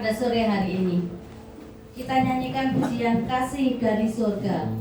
Pada sore hari ini kita nyanyikan pujian kasih dari surga. Kasih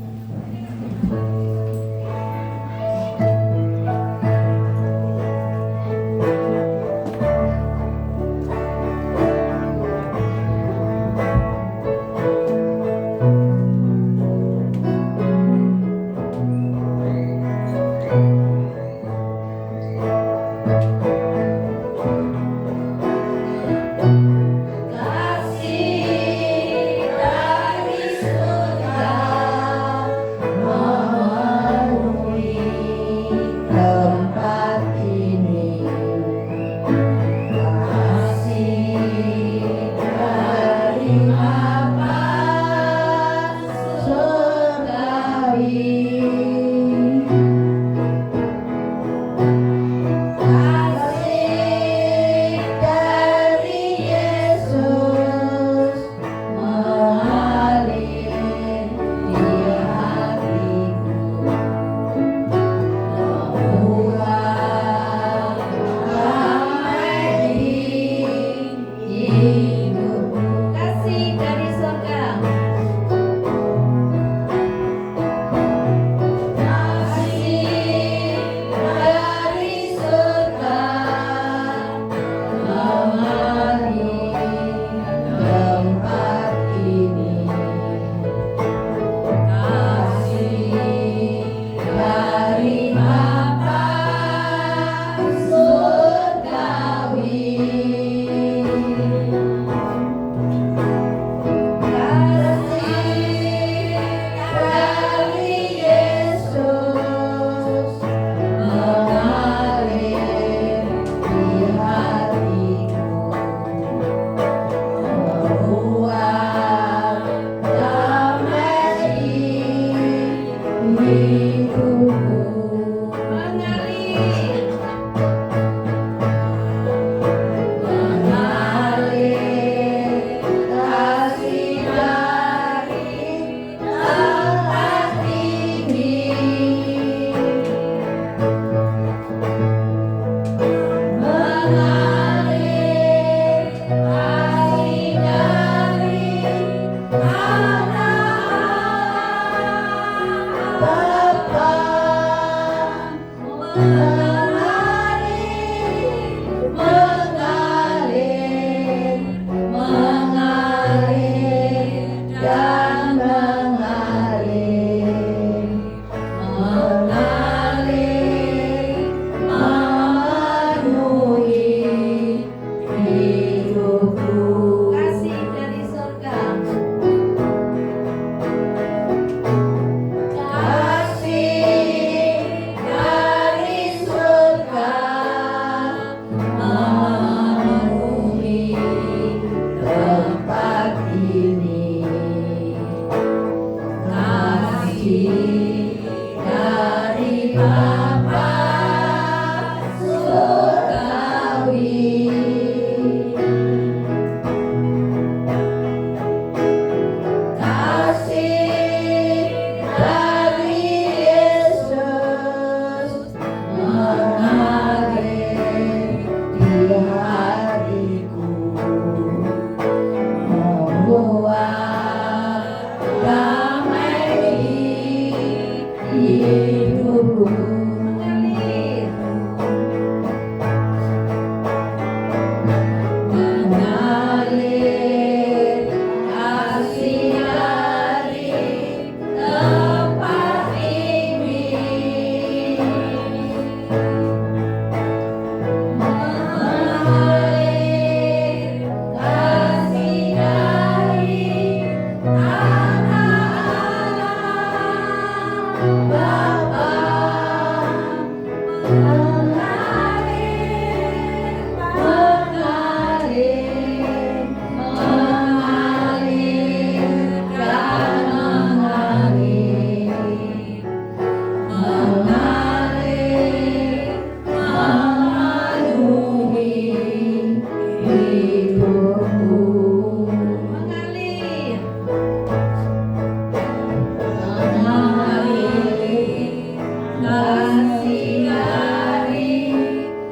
dari surga. kasih dari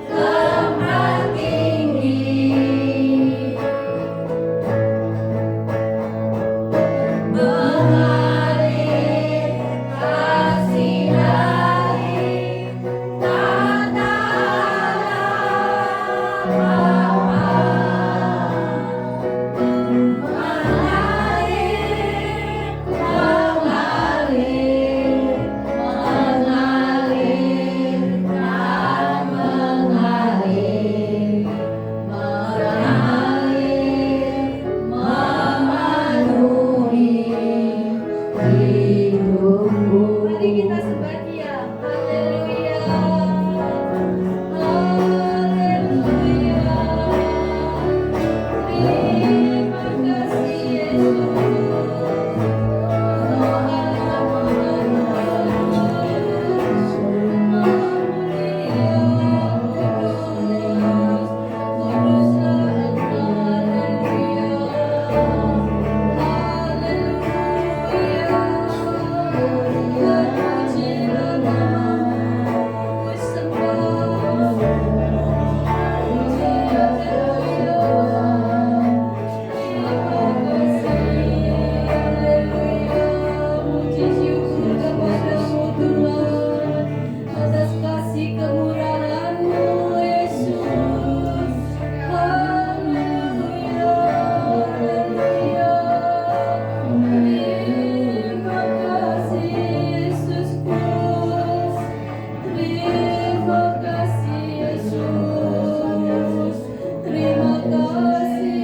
tempat tinggi, mengalir kasih dari tata Bapa, mengalir, mengalir, mengalir dan mengalir, mengalir, memenuhi hidupku. Mari kita sembah Dia. Haleluya. Haleluya. Terima kasih Yesus. Atas kasih kemurahan-Mu, Yesus. Haleluya, haleluya. Terima kasih Yesusku. Terima kasih Yesus. Terima kasih.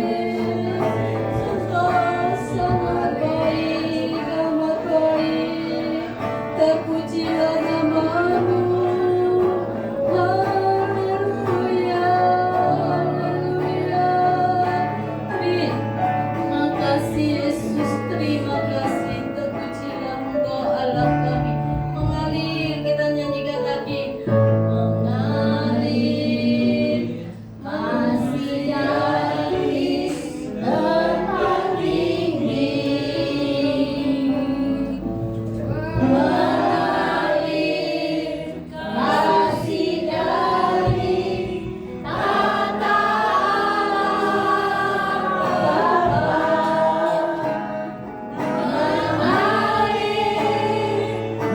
Engkau sangat baik, amat baik. Terpujilah nama-Mu. Haleluya, haleluya. Terima kasih Yesus, terima kasih. Terpujilah Engkau Allah kami. Mengalir, kita nyanyikan lagi. Mengalir kasih dari tempat tinggi, mengalir kasih dari tata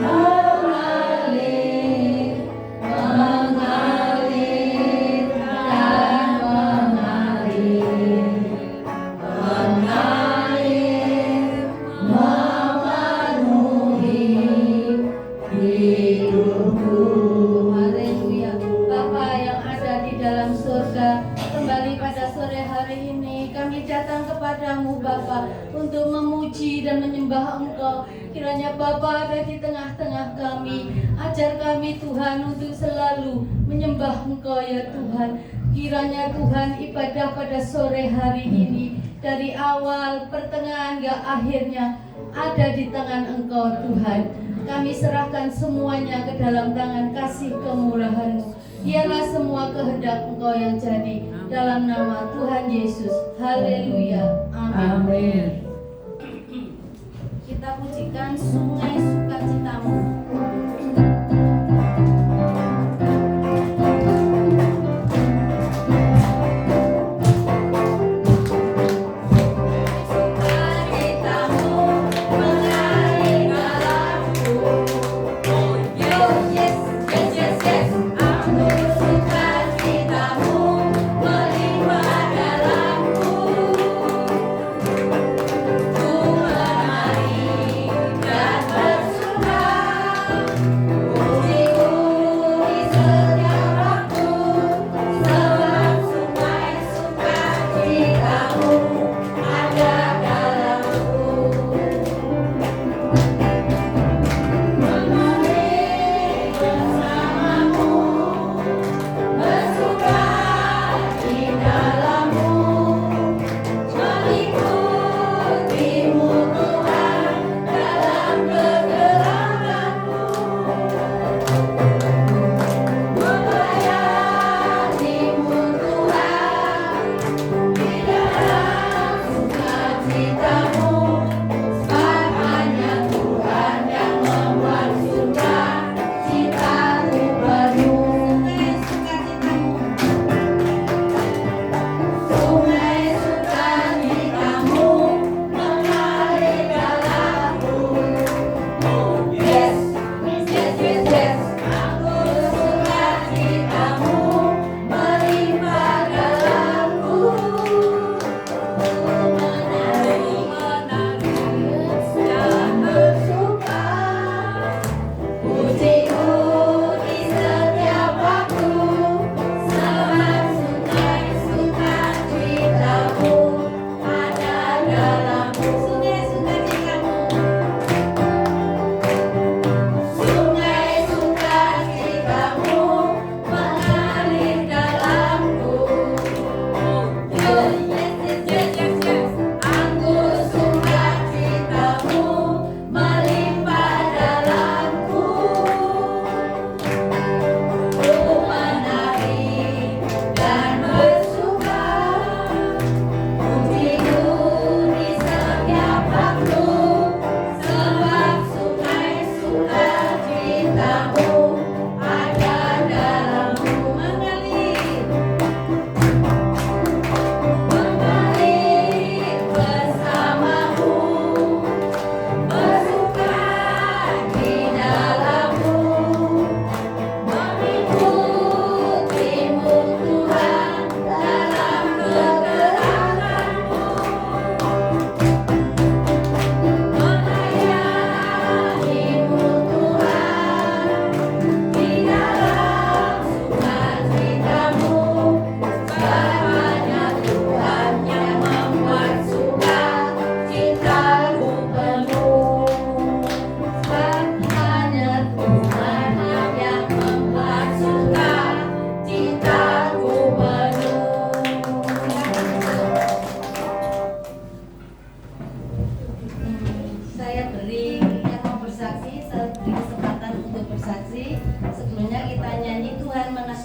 mengalir, mengalir dan mengalir, mengalir, memenuhi hidupku. Haleluya. Bapa yang ada di dalam surga, kembali pada sore hari ini kami datang kepadamu Bapa untuk memuji dan menyembah Engkau. Kiranya Bapa ada di tengah-tengah kami. Ajar kami Tuhan untuk selalu menyembah Engkau ya Tuhan. Kiranya Tuhan ibadah pada sore hari ini dari awal, pertengahan hingga akhirnya ada di tangan Engkau Tuhan. Kami serahkan semuanya ke dalam tangan kasih kemurahan-Mu. Biarlah semua kehendak Engkau yang jadi, dalam nama Tuhan Yesus. Haleluya. Amin. Kita pujikan Sungai Sukacitamu. Bersama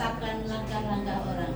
merasakan langkah-langkah orang.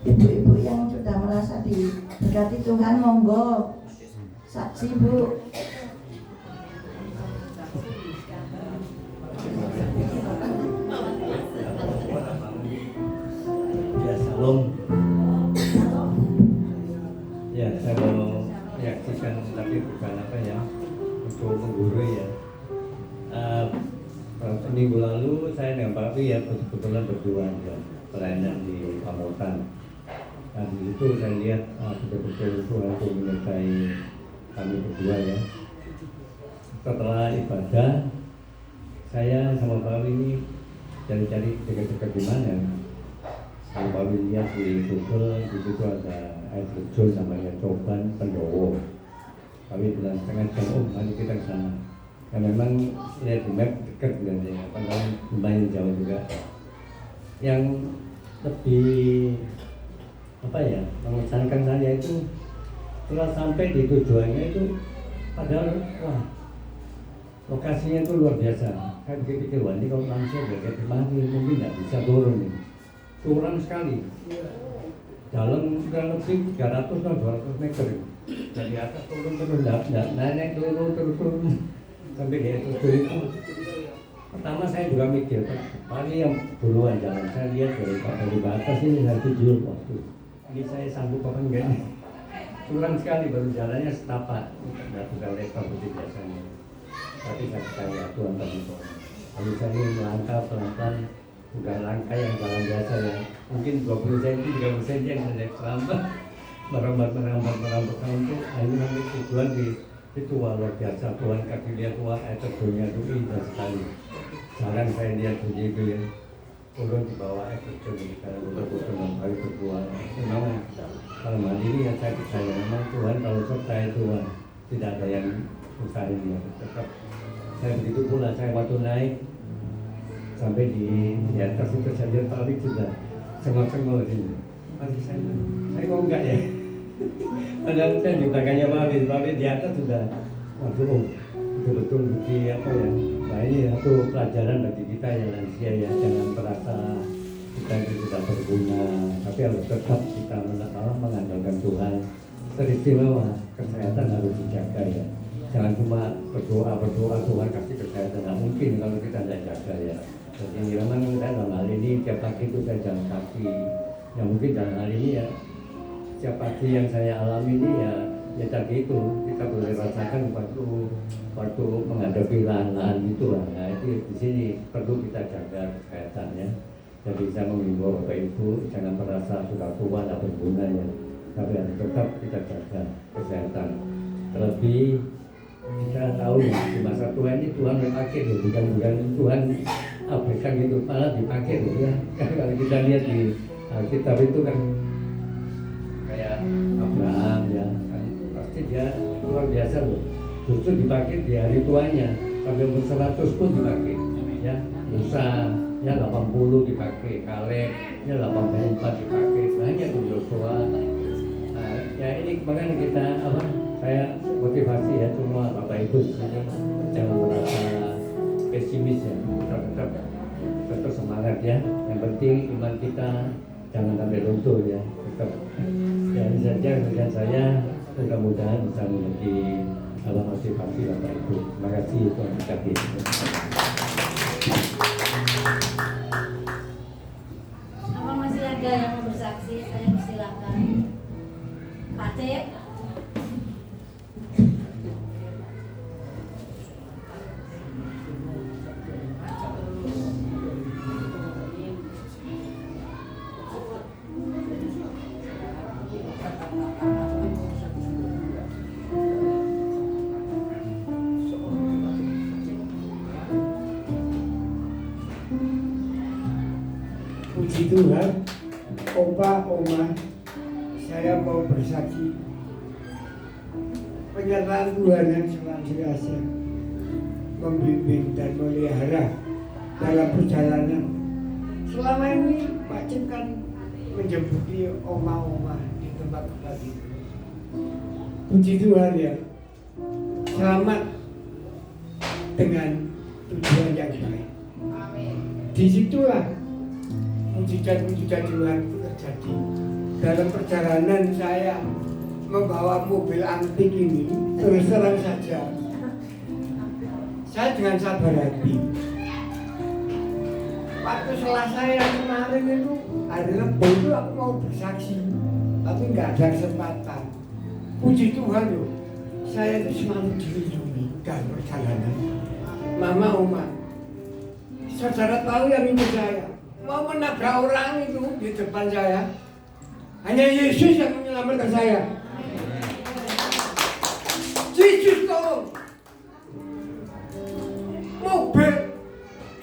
Ibu-ibu yang sudah merasa diberkati Tuhan, monggo Saksi Bu. Ya, salam. Ya, saya mau menyaksikan tapi bukan apa ya, untuk menggurui ya. Minggu lalu saya dengan Pak Wi ya kebetulan berdua ya, pelayanan di Pamotan. Nah di situ saya lihat betul-betul Tuhan itu menyertai kami berdua ya. Setelah ibadah saya sama Pak Wi ini cari-cari dekat-dekat di mana. Kalau Pak Wi lihat di Google di situ ada air terjun namanya Coban Pendowo. Pak Wi bilang setengah jam mari kita ke sana. Ya memang lihat di map dekat dengan ya, padahal lumayan jauh juga. Yang lebih apa ya mengesankan saya itu setelah sampai di tujuannya itu padahal wah lokasinya itu luar biasa. Saya pikir wah ini kalau langsung kayak mati mungkin nggak bisa turun ini. Curam sekali. Dalam kurang lebih 300 atau 200 meter dari atas turun terus naik turun sampai di atas itu. Pertama saya juga mikir, paling yang duluan jalan saya lihat dari atas ini saya tujuh waktu ini saya sanggup apa enggak nih. Kurang sekali baru jalannya setapak, nggak bisa lebar seperti biasanya. Tapi saya percaya Tuhan tadi. Lalu saya ini melangkah pelan-pelan, bukan langkah yang jalan biasa ya. Mungkin 20 cm, 30 cm yang saya pelan-pelan merambat untuk akhirnya sampai tujuan di itu luar biasa. Tuhan kaki lihat tua air terjunnya itu indah sekali. Jarang saya lihat begitu ya. Turun di bawah air terjun kita betul-betul membalik berdua. Memang kalau hal ini yang saya percaya memang Tuhan kalau sertai Tuhan tidak ada yang mustahil ya. Tetap saya begitu pula saya waktu naik sampai di atas itu saya lihat Pak Wi sudah sengok-sengok sini. Masih saya mau enggak ya? Padahal saya di belakangnya Pak Wi di atas sudah waduh betul-betul bukti apa ya. Nah ini satu pelajaran bagi kita yang lansia ya, jangan merasa kita itu tidak berguna, tapi harus tetap kita mengandalkan Tuhan. Teristimewa kesehatan harus dijaga ya. Jangan cuma berdoa Tuhan kasih kesehatan, nah, mungkin kalau kita tidak jaga ya. Jadi memang saya dalam hal ini tiap pagi itu saya jalan kaki. Ya mungkin dalam hal ini ya setiap pagi yang saya alami ini ya tadi itu kita boleh rasakan waktu menghadapi lahan-lahan itu lah. Nah itu di sini perlu kita jaga kesehatannya. Jadi saya mengimbau Bapak Ibu jangan merasa sudah tua tidak berguna ya, tapi harus tetap kita jaga kesehatan. Terlebih kita tahu ya di masa tua ini Tuhan dipakai loh, bukan Tuhan abaikan gitu, malah dipakai loh ya. Kalau kita lihat di Alkitab itu kan kayak Abraham ya kan pasti dia luar biasa loh, justru dipakai di hari tuanya sampai umur 100 pun dipakai ya. Musa ya 80 dipakai, Kaleb ya 84 dipakai, banyak Joshua. Nah, ya ini makanya kita saya motivasi ya semua Bapak Ibu sini jangan merasa pesimis ya, tetap semangat ya. Yang penting iman kita jangan sampai runtuh ya, tetap. Ya ini saja kemudian saya mudah-mudahan bisa menjadi motivasi Bapak Ibu. Terima kasih Tuhan berkati. Apa masih ada yang mau bersaksi? Saya persilakan. Pak Cek. Puji Tuhan, Opa, Oma, saya mau bersaksi penyertaan Tuhan yang senantiasa membimbing dan melihara dalam perjalanan. Selama ini Pak Cip kan menjemputi Oma-Oma di tempat-tempat itu. Puji Tuhan ya, selamat dengan tujuan yang baik. Disitulah mujizat-mujizat Tuhan itu terjadi dalam perjalanan saya membawa mobil antik ini, terus terang saja, saya dengan sabar hati. Waktu Selasa yang kemarin itu, hari Rabu itu aku mau bersaksi, tapi nggak ada kesempatan. Puji Tuhan loh, saya itu selalu dilindungi dalam perjalanan. Mama, Oma, saudara tahu yang ini saya, mau menabrak orang itu di depan saya, hanya Yesus yang menyelamatkan saya. Yesus tolong. Mobil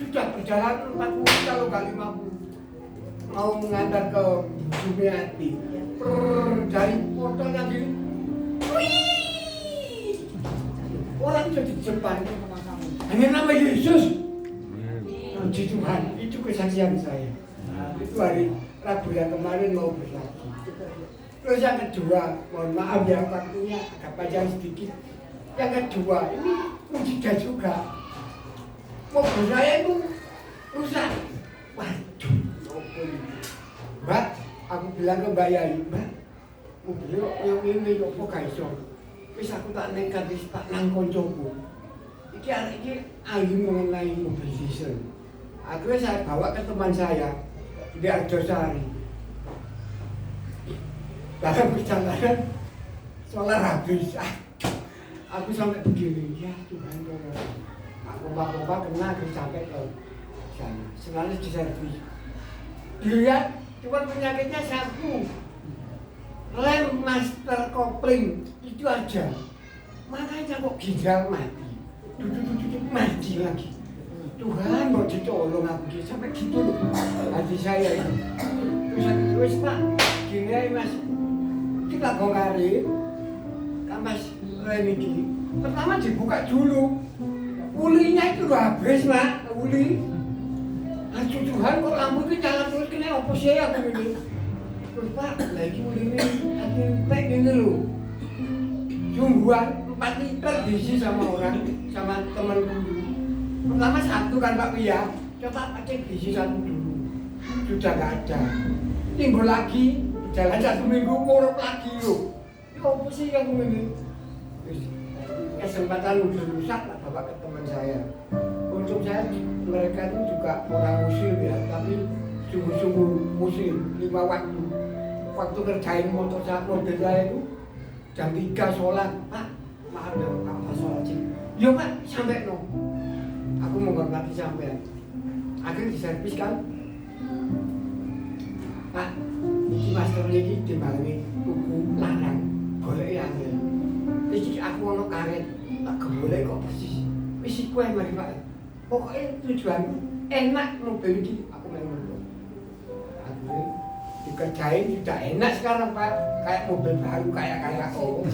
sudah berjalan 40 kalau nggak 50, mau mengantar ke Sumiati. Dari motornya gini, wih, orang jadi di depan. Hanya nama Yesus. Puji Tuhan, itu kesaksian saya. Itu hari Rabu yang kemarin mau bersaksi. Terus yang kedua, mohon maaf ya waktunya agak panjang sedikit. Yang kedua, ini mujizat juga. Mobil saya itu rusak. Waduh, Mbak, aku bilang ke Mbak Yai, Mbak, mobil yang ini apa gak iso. Wis aku tak nekat wis tak nang koncoku. Iki arek iki ahli mengenai mobil diesel. Akhirnya saya bawa ke teman saya di Arjosari. Dalam perjalanan solar habis. Aku sampai begini, ya Tuhan tolong. Aku kompak kena sampai ke sana. Selalu di servis. Dilihat, cuma penyakitnya satu. Lem master kopling itu aja. Makanya kok ginjal mati. Duduk mati lagi. Tuhan mau ditolong aku sampai gitu loh hati saya ini. Terus Pak, gini aja Mas, kita bongkarin kampas rem ini. Pertama dibuka dulu, ulinya itu udah habis Pak, uli. Aduh Tuhan kok lampu itu jalan terus kena apa sih aku ini. Terus Pak, lagi uli ini hati pek ini loh. Sungguhan 4 liter diisi sama orang, sama temanku dulu. Pertama satu kan Pak Pia, coba cek diisi satu dulu. Sudah nggak ada. Timbul lagi, jalan 1 minggu korup lagi loh. Ini apa sih yang ini? Kesempatan udah rusak lah bawa ke teman saya. Untuk saya, mereka itu juga orang muslim ya, tapi sungguh-sungguh muslim, 5 waktu. Waktu kerjain motor saya itu, jam 3 sholat, Pak, maaf ya, apa sholat sih? Yo Pak, sampai no. Aku menghormati sampean. Akhirnya diservis kan. Pak, ini master ini dimbangi buku larang, golek yang ini. Terus aku ono karet, tak golek kok persis. Wis iku ae mari Pak. Pokoknya tujuan enak mobil ini, aku main mobil. Akhirnya dikerjain sudah enak sekarang Pak. Kayak mobil baru, kayak oh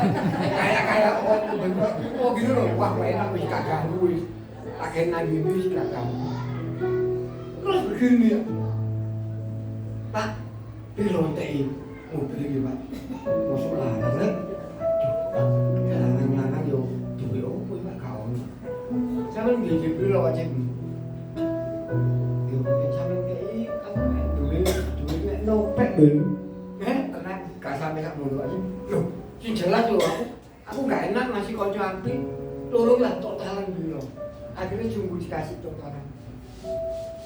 mobil baru. Oh gitu loh, wah enak wis kagak wis. Pakai nagi wis kagak. Terus begini ya. Pak, dirontein mobil ini Pak. Masuk larang, larang yo duwe opo Pak kaon. Sampeyan nggih piro aja. Yo sampeyan kei kamu duwe nek nopet ben. Karena gak sampe sak ngono aja. Loh, sing jelas lho aku gak enak ngasih kanca apik. Tolonglah totalan piro. Akhirnya jumbo dikasih totalan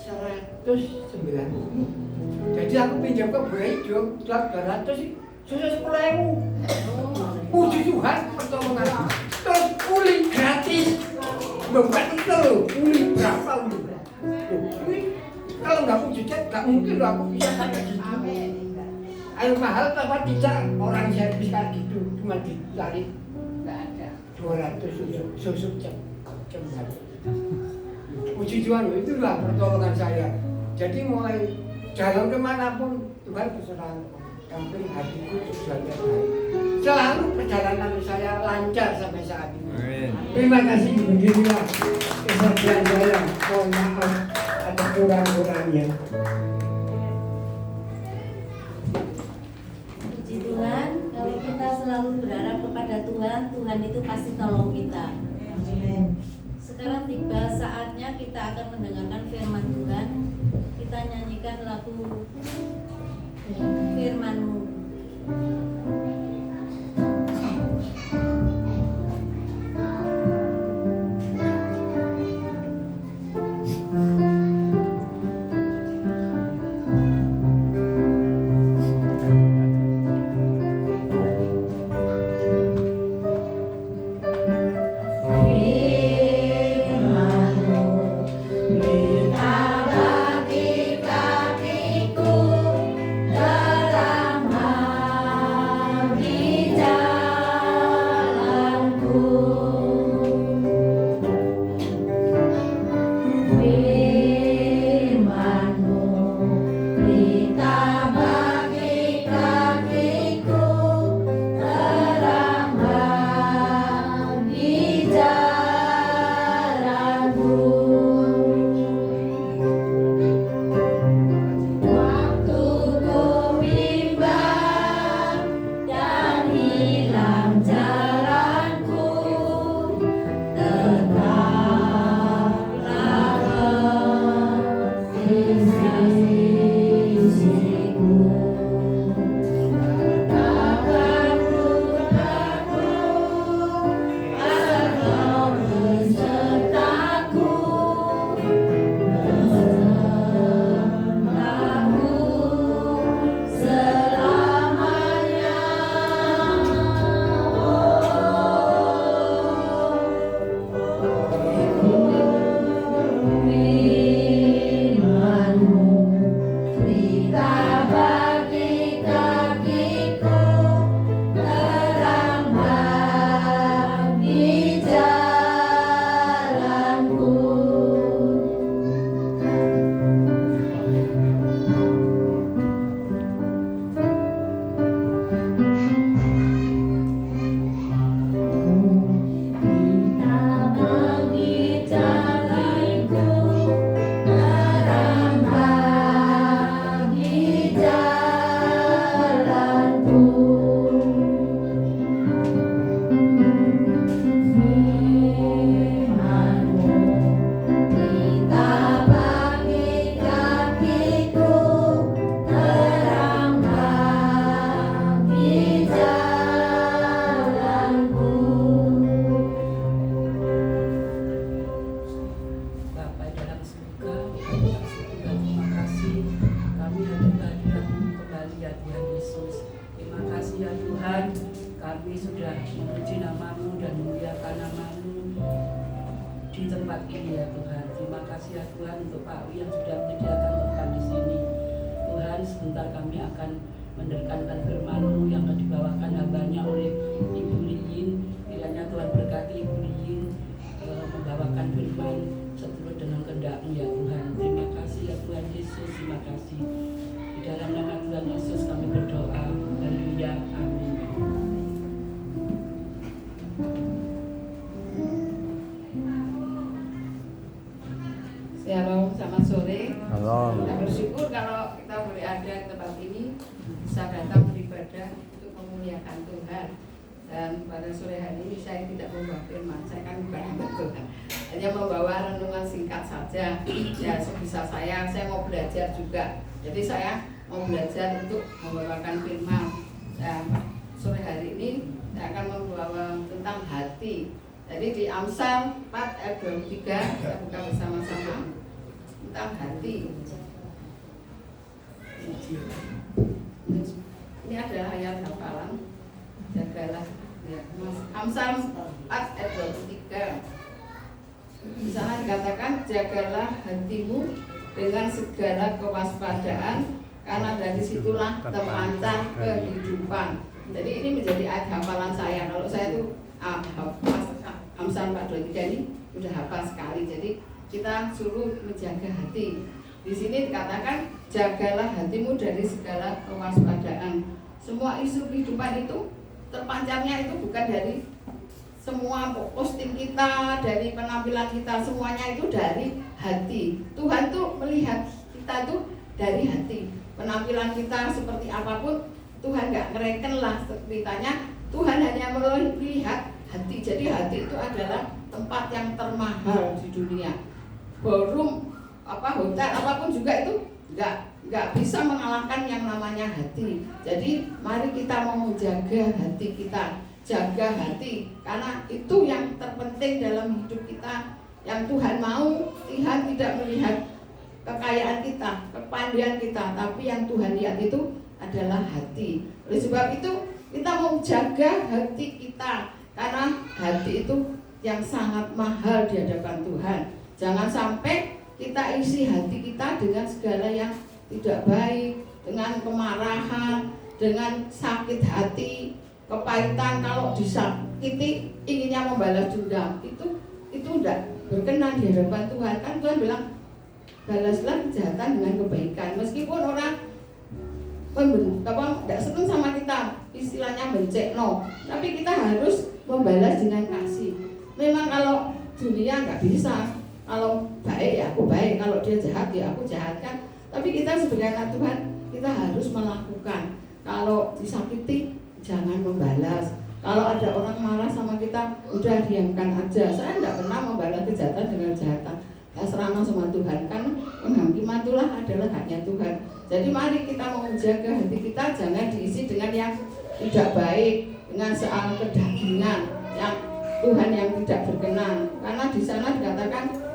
190. Jadi aku pinjam ke Burai dong, 200 sih, sudah 10.000. Puji Tuhan, pertolongan. Terus uli gratis. Bukan itu loh, uli berapa uli? Ini kalau nggak puji Tuhan, nggak mungkin loh aku bisa sampai gitu. Ayo mahal tapi tidak orang servis kayak gitu, cuma dicari nggak ada 200 susuk jam. Puji Tuhan, itulah pertolongan saya. Jadi mulai jalan kemanapun Tuhan berserah. Yang penting hatiku tujuannya baik. Selalu perjalanan saya lancar sampai saat ini. Terima kasih, beginilah kesaksian saya. Mohon maaf ada kurang-kurangnya. Puji Tuhan, kalau kita selalu berharap kepada Tuhan, Tuhan itu pasti tolong kita. Sekarang tiba saatnya kita akan mendengarkan firman Tuhan. Kita nyanyikan lagu Firman-Mu. kami sudah memuji nama-Mu dan memuliakan nama-Mu di tempat ini ya Tuhan. Terima kasih ya Tuhan untuk Pak Wi yang sudah menyediakan tempat di sini. Tuhan, sebentar kami akan menekankan firman-Mu yang akan dibawakan hambanya oleh Ibu Liyin. Kiranya Tuhan berkati Ibu Liyin membawakan firman seturut dengan kehendak-Mu ya Tuhan. Terima kasih ya Tuhan Yesus, terima kasih. Di dalam nama Tuhan Yesus kami berdoa. Haleluya. Amin. Shalom, selamat sore. Halo. Kita bersyukur kalau kita boleh ada di tempat ini, bisa datang beribadah untuk memuliakan Tuhan. Dan pada sore hari ini saya tidak membawa firman, saya kan bukan hamba Tuhan, hanya membawa renungan singkat saja. Ya sebisa saya mau belajar juga. Jadi saya mau belajar untuk membawakan firman. Dan sore hari ini saya akan membawa tentang hati. Jadi di Amsal 4 ayat 23 kita buka bersama-sama tentang hati. Ini adalah ayat hafalan. Jagalah ya, Amsal 4 ayat 23. Di sana dikatakan jagalah hatimu dengan segala kewaspadaan karena dari situlah terpancar kehidupan. Jadi ini menjadi ayat hafalan saya. Kalau saya itu Amsal 4:23 ini udah hafal sekali. Jadi kita suruh menjaga hati. Di sini dikatakan jagalah hatimu dari segala kewaspadaan. Semua isu kehidupan itu terpancarnya itu bukan dari semua posting kita, dari penampilan kita, semuanya itu dari hati. Tuhan tuh melihat kita tuh dari hati. Penampilan kita seperti apapun Tuhan nggak ngereken lah ceritanya. Tuhan hanya melihat hati. Jadi hati itu adalah tempat yang termahal di dunia. Forum hotel apapun juga itu nggak bisa mengalahkan yang namanya hati. Jadi mari kita mau jaga hati kita, jaga hati karena itu yang terpenting dalam hidup kita. Yang Tuhan mau, Tuhan tidak melihat kekayaan kita, kepandaian kita, tapi yang Tuhan lihat itu adalah hati. Oleh sebab itu kita mau jaga hati kita karena hati itu yang sangat mahal di hadapan Tuhan. Jangan sampai kita isi hati kita dengan segala yang tidak baik, dengan kemarahan, dengan sakit hati, kepahitan. Kalau disakiti inginnya membalas dendam, itu tidak berkenan di hadapan Tuhan. Kan Tuhan bilang balaslah kejahatan dengan kebaikan. Meskipun orang tidak senang sama kita, istilahnya bencekno, tapi kita harus membalas dengan kasih. Memang kalau dunia nggak bisa. Kalau baik ya aku baik, kalau dia jahat ya aku jahat kan. Tapi kita sebagai anak Tuhan kita harus melakukan. Kalau disakiti jangan membalas. Kalau ada orang marah sama kita udah diamkan aja. Saya tidak pernah membalas kejahatan dengan kejahatan. Saya serahkan sama Tuhan kan penghakiman itulah adalah haknya Tuhan. Jadi mari kita mau menjaga hati kita jangan diisi dengan yang tidak baik, dengan soal kedagingan yang Tuhan yang tidak berkenan. Karena di sana dikatakan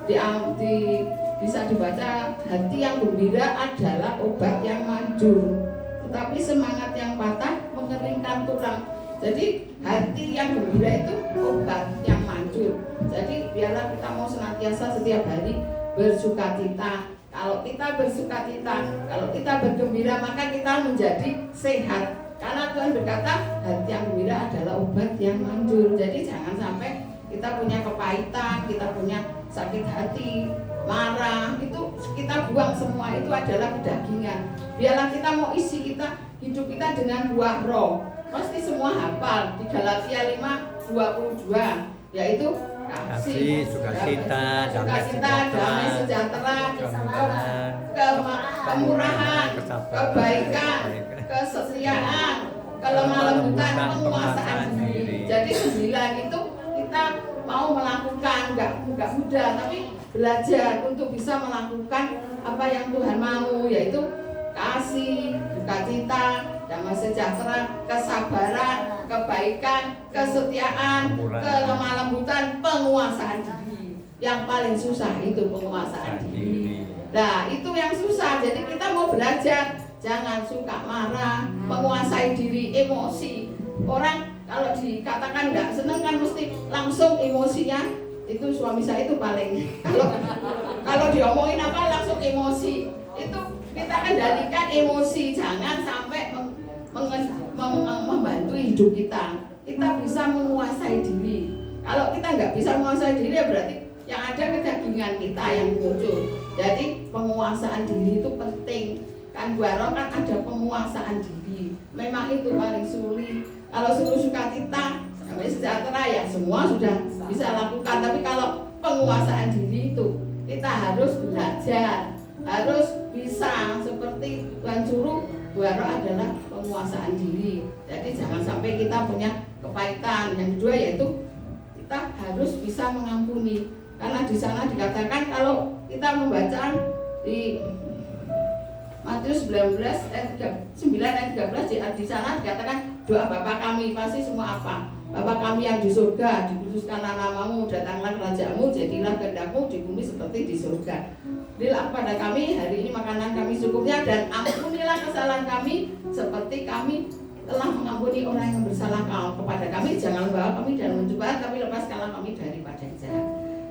bisa dibaca hati yang gembira adalah obat yang manjur, tetapi semangat yang patah mengeringkan tulang. Jadi hati yang gembira itu obat yang manjur. Jadi biarlah kita mau senantiasa setiap hari bersukacita. Kalau kita bersukacita, kalau kita bergembira maka kita menjadi sehat. Karena Tuhan berkata hati yang gembira adalah obat yang manjur. Jadi jangan sampai kita punya kepahitan, kita punya sakit hati, marah, itu kita buang semua, itu adalah kedagingan. Biarlah kita mau isi hidup kita dengan buah roh. Pasti semua hafal di Galatia 5:22, yaitu kasih, sukacita, damai sejahtera, kemurahan, kebaikan, kesetiaan, kelemah lembutan, penguasaan diri. Jadi 9 itu kita mau melakukan, nggak mudah, tapi belajar untuk bisa melakukan apa yang Tuhan mau, yaitu kasih, sukacita, damai sejahtera, kesabaran, kebaikan, kesetiaan, kelemah lembutan, penguasaan diri. Yang paling susah itu penguasaan diri. Nah itu yang susah. Jadi kita mau belajar, jangan suka marah, menguasai diri, emosi. Orang kalau dikatakan nggak seneng kan mesti langsung emosinya. Itu suami saya itu paling kalau diomongin apa langsung emosi. Itu kita kendalikan emosi, jangan sampai membantu hidup kita. Kita bisa menguasai diri. Kalau kita nggak bisa menguasai diri ya berarti yang ada kedagingan kita yang muncul. Jadi penguasaan diri itu penting. Kan Guaro kan ada penguasaan diri. Memang itu paling sulit. Kalau suruh sukacita sampai sejahtera ya semua sudah bisa lakukan. Tapi kalau penguasaan diri itu kita harus belajar, harus bisa seperti Tuhan suruh. Guaro adalah penguasaan diri. Jadi jangan sampai kita punya kepahitan. Yang kedua yaitu kita harus bisa mengampuni. Karena di sana dikatakan kalau kita membaca di Matius 19 ayat 13 di sana dikatakan doa Bapa kami pasti semua apa? Bapa kami yang di surga, dikuduskanlah namamu, datanglah kerajaanmu, jadilah kehendakmu di bumi seperti di surga. Berilah kepada kami hari ini makanan kami secukupnya dan ampunilah kesalahan kami seperti kami telah mengampuni orang yang bersalah kepada kami. Jangan bawa kami dalam pencobaan, tapi lepaskanlah kami daripada yang jahat.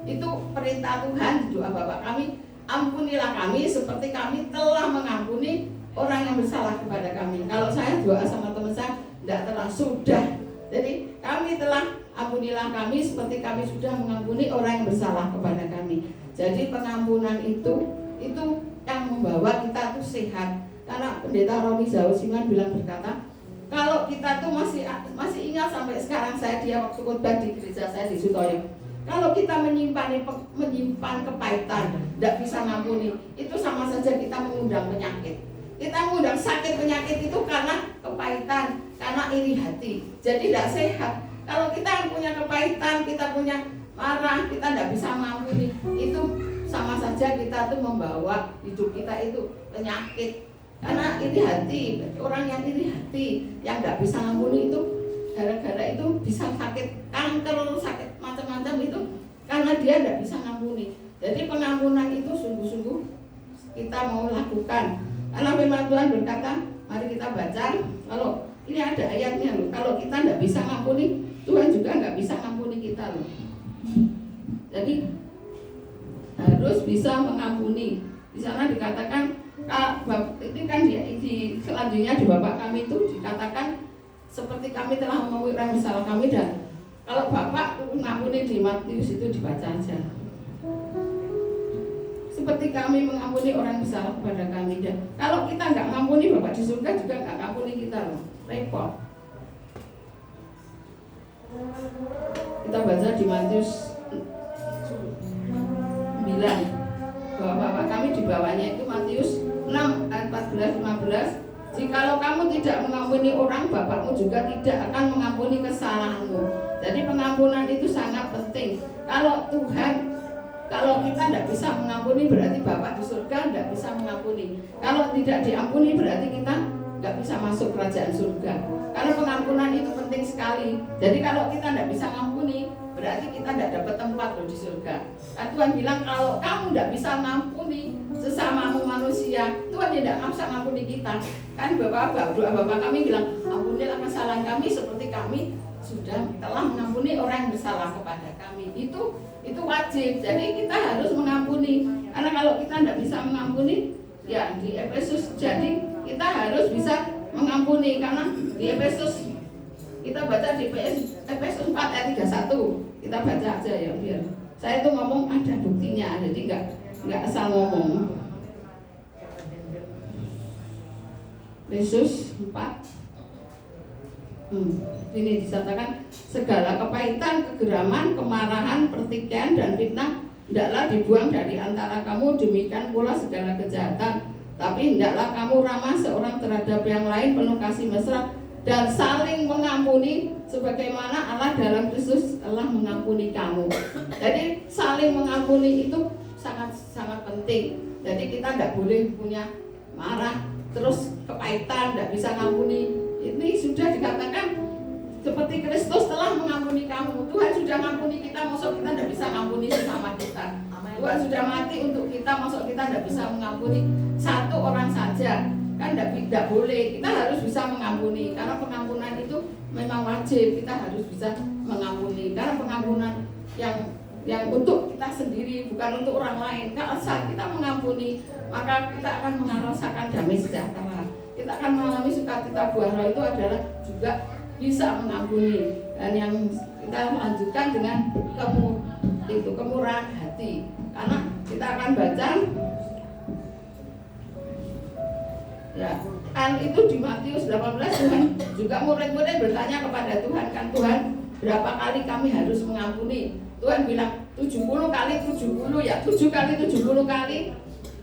Itu perintah Tuhan di doa Bapa kami. Ampunilah kami seperti kami telah mengampuni orang yang bersalah kepada kami. Kalau saya doa sama teman saya, tidak telah sudah. Jadi kami telah ampunilah kami seperti kami sudah mengampuni orang yang bersalah kepada kami. Jadi pengampunan itu yang membawa kita tuh sehat. Karena Pendeta Roni Zausiman bilang berkata, kalau kita tuh masih ingat sampai sekarang dia waktu khotbah di gereja saya di Sutoyo. Kalau kita menyimpan kepahitan, tidak bisa ngampuni, itu sama saja kita mengundang penyakit. Kita mengundang sakit penyakit itu karena kepahitan, karena iri hati. Jadi tidak sehat. Kalau kita punya kepahitan, kita punya marah, kita tidak bisa mengampuni, itu sama saja kita tuh membawa hidup kita itu penyakit. Karena iri hati, orang yang iri hati, yang tidak bisa mengampuni itu gara-gara itu bisa sakit kanker, sakit macam-macam itu karena dia tidak bisa mengampuni. Jadi pengampunan itu sungguh-sungguh kita mau lakukan. Karena firman Tuhan berkata, mari kita baca. Kalau ini ada ayatnya loh. Kalau kita tidak bisa mengampuni, Tuhan juga nggak bisa mengampuni kita loh. Jadi harus bisa mengampuni. Di sana dikatakan, ini kan di selanjutnya di Bapak kami itu dikatakan seperti kami telah mengampuni orang bersalah kami. Dan kalau Bapak mengampuni di Matius itu dibaca aja. Seperti kami mengampuni orang bersalah kepada kami. Dan kalau kita nggak mengampuni, Bapak di surga juga nggak mengampuni kita loh. Repot. Kita baca di Matius 9 bahwa Bapak kami di bawahnya itu Matius 6 ayat 14-15. Jikalau kamu tidak mengampuni orang, Bapakmu juga tidak akan mengampuni kesalahanmu. Jadi pengampunan itu sangat penting. Kalau kita tidak bisa mengampuni, berarti Bapak di surga tidak bisa mengampuni. Kalau tidak diampuni, berarti kita nggak bisa masuk kerajaan surga. Karena pengampunan itu penting sekali. Jadi kalau kita tidak bisa mengampuni, berarti kita tidak dapat tempat loh di surga. Kan Tuhan bilang kalau kamu tidak bisa mengampuni sesamamu manusia, Tuhan tidak bisa mengampuni kita. Kan doa Bapak kami bilang, ampunilah kesalahan kami seperti kami sudah telah mengampuni orang yang bersalah kepada kami. Itu wajib. Jadi kita harus mengampuni. Karena kalau kita tidak bisa mengampuni, ya di Efesus, jadi kita harus bisa mengampuni. Karena di Efesus, kita baca di Efesus 4 ayat 31. Kita baca aja ya biar saya itu ngomong ada buktinya, jadi nggak asal ngomong. Efesus 4 ini disatakan segala kepahitan, kegeraman, kemarahan, pertikaian dan fitnah hendaklah dibuang dari antara kamu, demikian pula segala kejahatan. Tapi hendaklah kamu ramah seorang terhadap yang lain, penuh kasih mesra dan saling mengampuni sebagaimana Allah dalam Kristus telah mengampuni kamu. Jadi saling mengampuni itu sangat penting. Jadi kita tidak boleh punya marah terus kepahitan, tidak bisa mengampuni. Ini sudah dikatakan seperti Kristus telah mengampuni kamu. Tuhan sudah mengampuni kita, maksud kita tidak bisa mengampuni sesama kita. Tuhan sudah mati untuk kita, maksud kita tidak bisa mengampuni satu orang saja. Kan tidak boleh, kita harus bisa mengampuni. Karena pengampunan itu memang wajib kita harus bisa mengampuni, karena pengampunan yang untuk kita sendiri, bukan untuk orang lain. Kalau saat kita mengampuni, maka kita akan merasakan damai sejahtera. Kita akan mengalami sukacita. Buah roh itu adalah juga bisa mengampuni. Dan yang kita lanjutkan dengan kemurahan hati. Karena kita akan baca ya, kan itu di Matius 18 Tuhan juga murid-murid bertanya kepada Tuhan, kan Tuhan berapa kali kami harus mengampuni? Tuhan bilang 70 kali 70 ya, 7 kali 70 kali.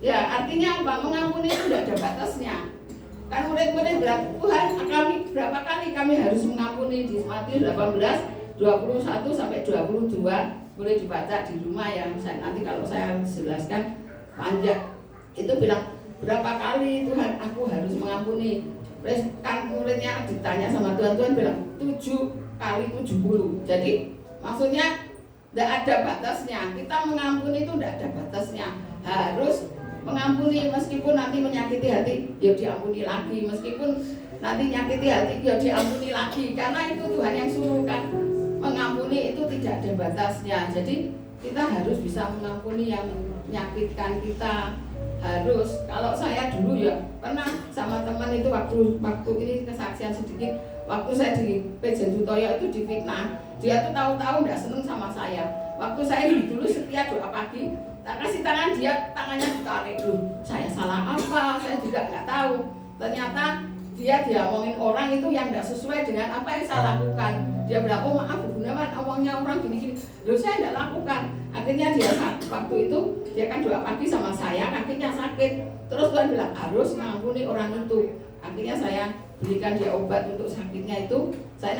Ya, artinya apa? Mengampuni itu tidak ada batasnya. Kan murid-murid bilang, Tuhan kami berapa kali kami harus mengampuni? Di Matius 18 21 sampai 22 boleh dibaca di rumah ya. Nanti kalau saya jelaskan panjang. Itu bilang berapa kali Tuhan aku harus mengampuni? Terus kan muridnya ditanya sama Tuhan, Tuhan bilang 7 kali 70. Jadi maksudnya tidak ada batasnya. Kita mengampuni itu tidak ada batasnya. Harus mengampuni meskipun nanti menyakiti hati, ya diampuni lagi. Meskipun nanti nyakiti hati, ya diampuni lagi. Karena itu Tuhan yang suruh kan. Mengampuni itu tidak ada batasnya. Jadi kita harus bisa mengampuni yang menyakitkan kita. Harus. Kalau saya dulu ya pernah sama teman itu waktu ini kesaksian sedikit. Waktu saya di Pejen Sutoyo itu difitnah. Dia tuh tahu-tahu nggak seneng sama saya. Waktu saya dulu setia doa pagi, tak kasih tangan dia, tangannya ditarik dulu. Saya salah apa? Saya juga nggak tahu. Ternyata dia diomongin orang itu yang nggak sesuai dengan apa yang saya lakukan. Dia bilang, oh maaf Bu Gunawan, omongnya orang gini-gini. Loh saya nggak lakukan. Akhirnya dia waktu itu dia kan doa pagi sama saya, kakinya sakit. Terus Tuhan bilang harus mengampuni orang itu. Akhirnya saya belikan dia obat untuk sakitnya itu. Saya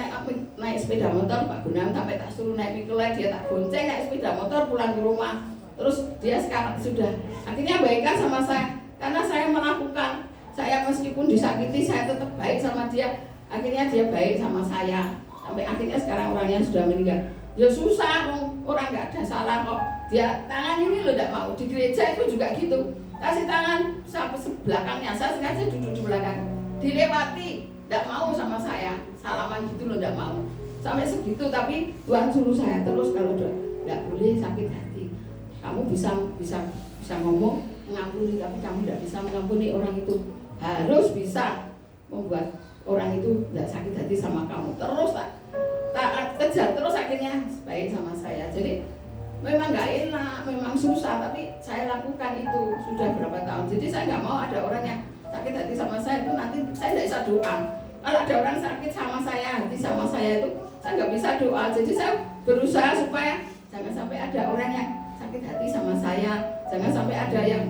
naik sepeda motor Pak Gunawan sampai tak suruh naik pikul, dia tak bonceng naik sepeda motor pulang ke rumah. Terus dia sekarang sudah akhirnya baikkan sama saya karena saya melakukan. Saya meskipun disakiti saya tetap baik sama dia. Akhirnya dia baik sama saya. Sampai akhirnya sekarang orangnya sudah meninggal. Ya susah, orang nggak ada salah kok. Dia tangan ini loh tidak mau. Di gereja itu juga gitu. Kasih tangan sampai sebelakangnya. Saya sengaja duduk di belakang. Dilewati, tidak mau sama saya. Salaman gitu loh tidak mau. Sampai segitu, tapi Tuhan suruh saya terus kalau tidak boleh sakit hati. Kamu bisa ngomong mengampuni, tapi kamu tidak bisa mengampuni orang itu. Harus bisa membuat orang itu tidak sakit hati sama kamu. Terus tak kejar terus akhirnya baik sama saya. Jadi memang nggak enak, memang susah, tapi saya lakukan itu sudah berapa tahun. Jadi saya nggak mau ada orang yang sakit hati sama saya itu nanti saya tidak bisa doa. Kalau ada orang sakit sama saya, hati sama saya itu saya nggak bisa doa. Jadi saya berusaha supaya jangan sampai ada orang yang sakit hati sama saya, jangan sampai ada yang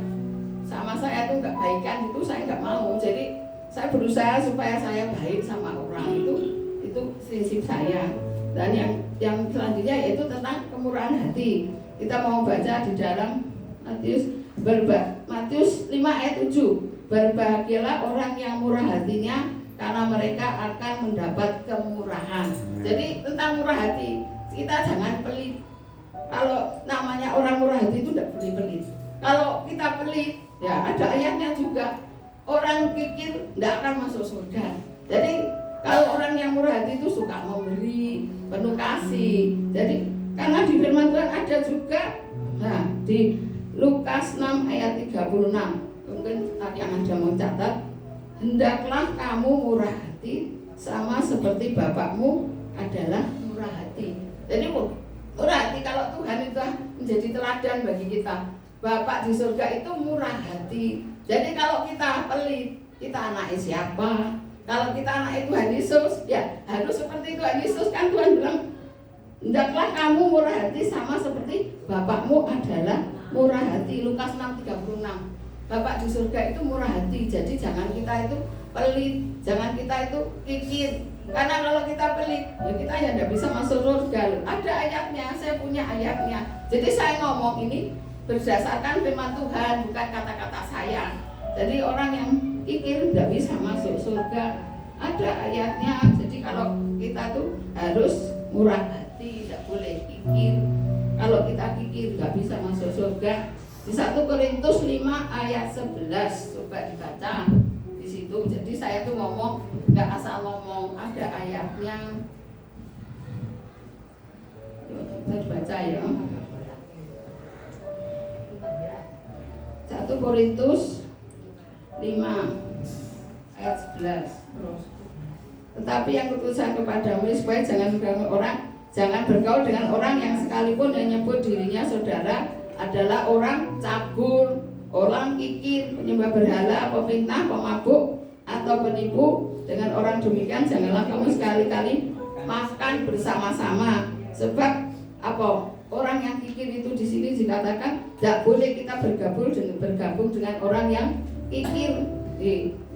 sama saya itu nggak baikan, itu saya nggak mau. Jadi saya berusaha supaya saya baik sama orang itu prinsip saya. Dan yang selanjutnya yaitu tentang kemurahan hati. Kita mau baca di dalam Matius 5 ayat 7. Berbahagialah orang yang murah hatinya, karena mereka akan mendapat kemurahan. Jadi tentang murah hati, kita jangan pelit. Kalau namanya orang murah hati itu tidak boleh pelit. Kalau kita pelit, ya ada ayatnya juga. Orang kikir tidak akan masuk surga. Jadi kalau orang yang murah hati itu suka memberi, penuh kasih. Jadi karena di firman Tuhan ada juga, nah di Lukas 6 ayat 36. Mungkin yang ada mau catat, hendaklah kamu murah hati sama seperti Bapakmu adalah murah hati. Jadi murah hati, kalau Tuhan itu menjadi teladan bagi kita. Bapak di surga itu murah hati. Jadi kalau kita pelit, kita anak siapa? Kalau kita anak Tuhan Yesus, ya harus seperti Tuhan Yesus. Kan Tuhan bilang, hendaklah kamu murah hati sama seperti Bapakmu adalah murah hati. Lukas 6:36. Bapak di surga itu murah hati. Jadi jangan kita itu pelit, jangan kita itu kikir. Karena kalau kita pelit, ya kita ya tidak bisa masuk surga. Ada ayatnya, saya punya ayatnya. Jadi saya ngomong ini berdasarkan firman Tuhan, bukan kata-kata saya. Jadi orang yang kikir tidak bisa masuk surga. Ada ayatnya. Jadi kalau kita tuh harus murah hati, tidak boleh kikir. Kalau kita kikir nggak bisa masuk surga. Di 1 Korintus 5 ayat 11, coba dibaca. 1 di situ. Jadi saya tuh ngomong nggak asal ngomong, ada ayatnya. Kita baca ya. 1 Korintus 5 ayat 11. Tetapi yang kutusan kepadamu supaya jangan bergaul dengan orang yang sekalipun yang menyebut dirinya saudara adalah orang cabul, orang kikir, penyembah berhala, pefitnah, pemabuk atau penipu. Dengan orang demikian janganlah kamu sekali-kali makan bersama-sama. Sebab apa? Orang yang kikir itu di sini dikatakan tidak boleh kita bergabung dengan orang yang kikir.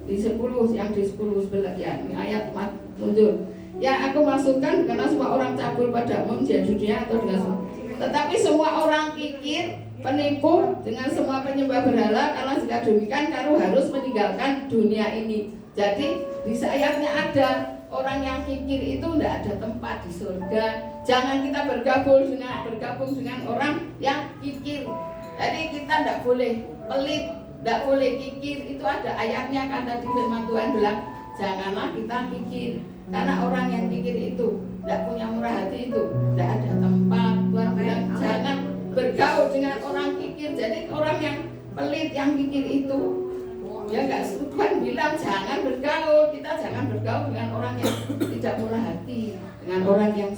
Di 10 yang di 10 sebelah ya, ayat mundur. Yang aku maksudkan karena semua orang cabul pada umumnya dunia atau dengan semua. Tetapi semua orang kikir, penipu dengan semua penyembah berhala, karena jika demikian kamu harus meninggalkan dunia ini. Jadi di ayatnya ada orang yang kikir itu tidak ada tempat di surga. Jangan kita bergabung dengan orang yang kikir. Jadi kita tidak boleh pelit, tidak boleh kikir. Itu ada ayatnya kan tadi firman Tuhan bilang, janganlah kita kikir. Karena orang yang kikir itu tidak punya murah hati, itu tidak ada tempat. Tuhan bilang jangan bergaul dengan orang kikir. Jadi orang yang pelit, yang kikir itu ya enggak, Tuhan bilang jangan bergaul. Kita jangan bergaul dengan orang yang tidak murah hati, dengan orang yang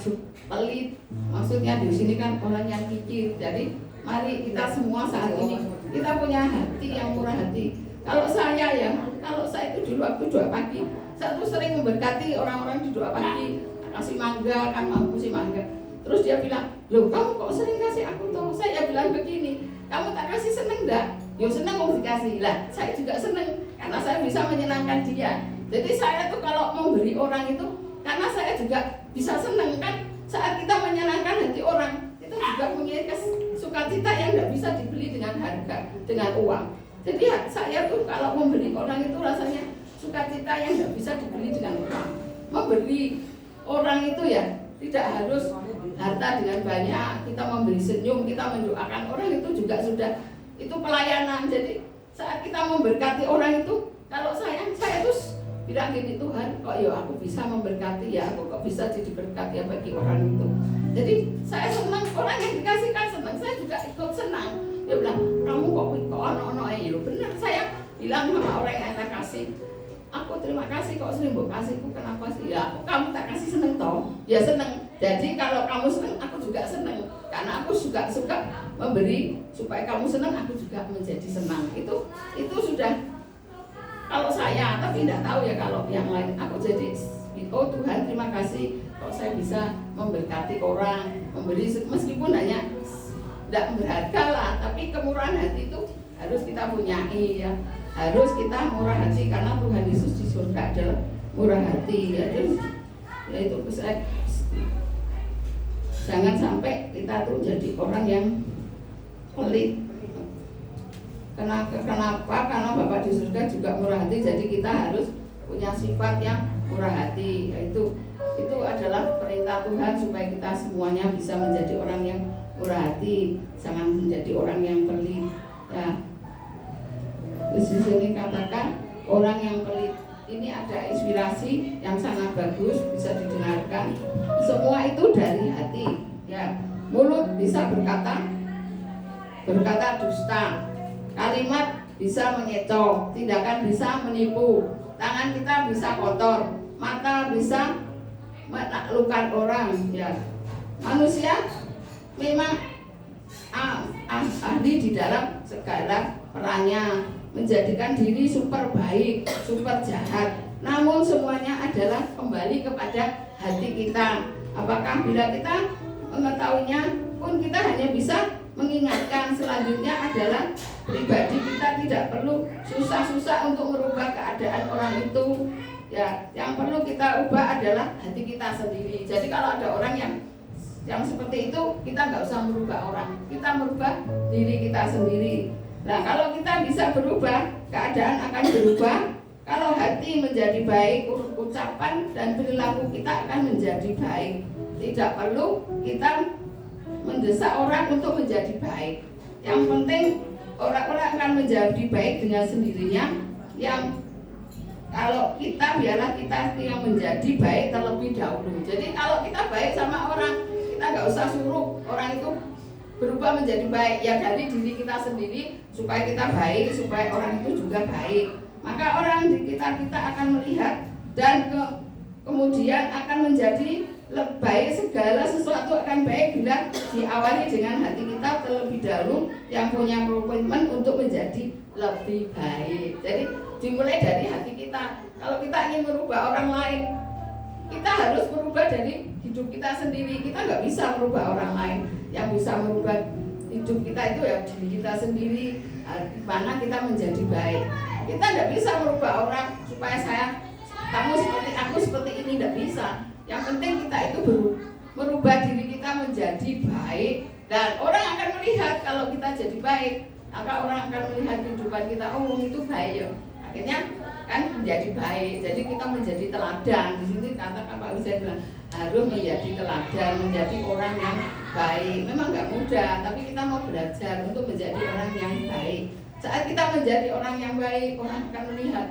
pelit. Maksudnya di sini kan orang yang kikir. Jadi mari kita semua saat ini kita punya hati yang murah hati. Kalau saya itu dulu waktu doa pagi, saya tuh sering memberkati orang-orang di doa pagi, kasih mangga, kan mau kasih mangga. Terus dia bilang, loh kamu kok sering kasih aku tuh? Saya bilang begini, kamu tak kasih seneng enggak? Yo seneng mau dikasih lah. Saya juga seneng karena saya bisa menyenangkan dia. Jadi saya tuh kalau memberi orang itu, karena saya juga bisa seneng kan. Saat kita menyenangkan hati orang, itu juga punya sukacita yang tidak bisa dibeli dengan harga, dengan uang. Jadi saya tuh kalau memberi orang itu rasanya sukacita yang tidak bisa dibeli dengan uang. Memberi orang itu ya tidak harus harta dengan banyak. Kita memberi senyum, kita mendoakan orang itu juga sudah, itu pelayanan. Jadi saat kita memberkati orang itu, kalau saya tuh bilang gini, Tuhan kok ya aku bisa memberkati ya, aku kok bisa jadi berkat ya bagi orang itu. Jadi saya senang, orang yang dikasihkan senang, saya juga ikut senang. Dia bilang, kamu kok ono-ono ya benar. Saya bilang sama orang yang saya kasih, aku terima kasih kok sering mbok kasihku, kenapa sih? Ya aku kamu tak kasih seneng toh, ya seneng. Jadi kalau kamu seneng, aku juga seneng. Karena aku suka memberi supaya kamu seneng, aku juga menjadi senang. Itu sudah kalau saya, tapi tidak tahu ya kalau yang lain. Aku jadi, oh Tuhan terima kasih kok saya bisa memberkati orang, memberi meskipun hanya tidak berharga lah, tapi kemurahan hati itu harus kita punyai ya. Harus kita murah hati karena Tuhan Yesus di surga adalah murah hati ya. Terus ya itu saya, jangan sampai kita tuh jadi orang yang pelit. Kenapa? Karena Bapa di surga juga murah hati, jadi kita harus punya sifat yang murah hati. Itu adalah perintah Tuhan supaya kita semuanya bisa menjadi orang yang murah hati, jangan menjadi orang yang pelit. Ya. Di sini katakan orang yang pelit ini ada inspirasi yang sangat bagus, bisa didengarkan. Semua itu dari hati. Ya, mulut bisa berkata dusta. Kalimat bisa mengecoh, tindakan bisa menipu, tangan kita bisa kotor, mata bisa menaklukkan orang. Ya, manusia memang ahli di dalam segala perannya, menjadikan diri super baik, super jahat. Namun semuanya adalah kembali kepada hati kita. Apakah bila kita mengetahuinya pun kita hanya bisa mengingatkan. Selanjutnya adalah pribadi kita tidak perlu susah-susah untuk merubah keadaan orang itu. Ya, yang perlu kita ubah adalah hati kita sendiri. Jadi kalau ada orang yang seperti itu, kita nggak usah merubah orang, kita merubah diri kita sendiri. Nah, kalau kita bisa berubah, keadaan akan berubah. Kalau hati menjadi baik, ucapan dan perilaku kita akan menjadi baik. Tidak perlu kita mendesak orang untuk menjadi baik. Yang penting orang-orang akan menjadi baik dengan sendirinya. Yang kalau kita biarlah kita yang menjadi baik terlebih dahulu. Jadi kalau kita baik sama orang, kita nggak usah suruh orang itu berubah menjadi baik. Ya dari diri kita sendiri supaya kita baik, supaya orang itu juga baik. Maka orang di kita akan melihat dan kemudian akan menjadi baik, segala sesuatu akan baik bila diawali dengan hati kita terlebih dahulu yang punya komitmen untuk menjadi lebih baik. Jadi dimulai dari hati kita. Kalau kita ingin merubah orang lain, kita harus merubah dari hidup kita sendiri. Kita nggak bisa merubah orang lain. Yang bisa merubah hidup kita itu ya diri kita sendiri. Di mana kita menjadi baik. Kita nggak bisa merubah orang supaya kamu seperti aku seperti ini, nggak bisa. Yang penting kita itu merubah diri kita menjadi baik, dan orang akan melihat kalau kita jadi baik. Maka orang akan melihat kehidupan kita, oh itu baik ya. Akhirnya kan menjadi baik. Jadi kita menjadi teladan. Di sini katakan Pak Wisaya bilang harus menjadi teladan, menjadi orang yang baik. Memang nggak mudah, tapi kita mau belajar untuk menjadi orang yang baik. Saat kita menjadi orang yang baik, orang akan melihat,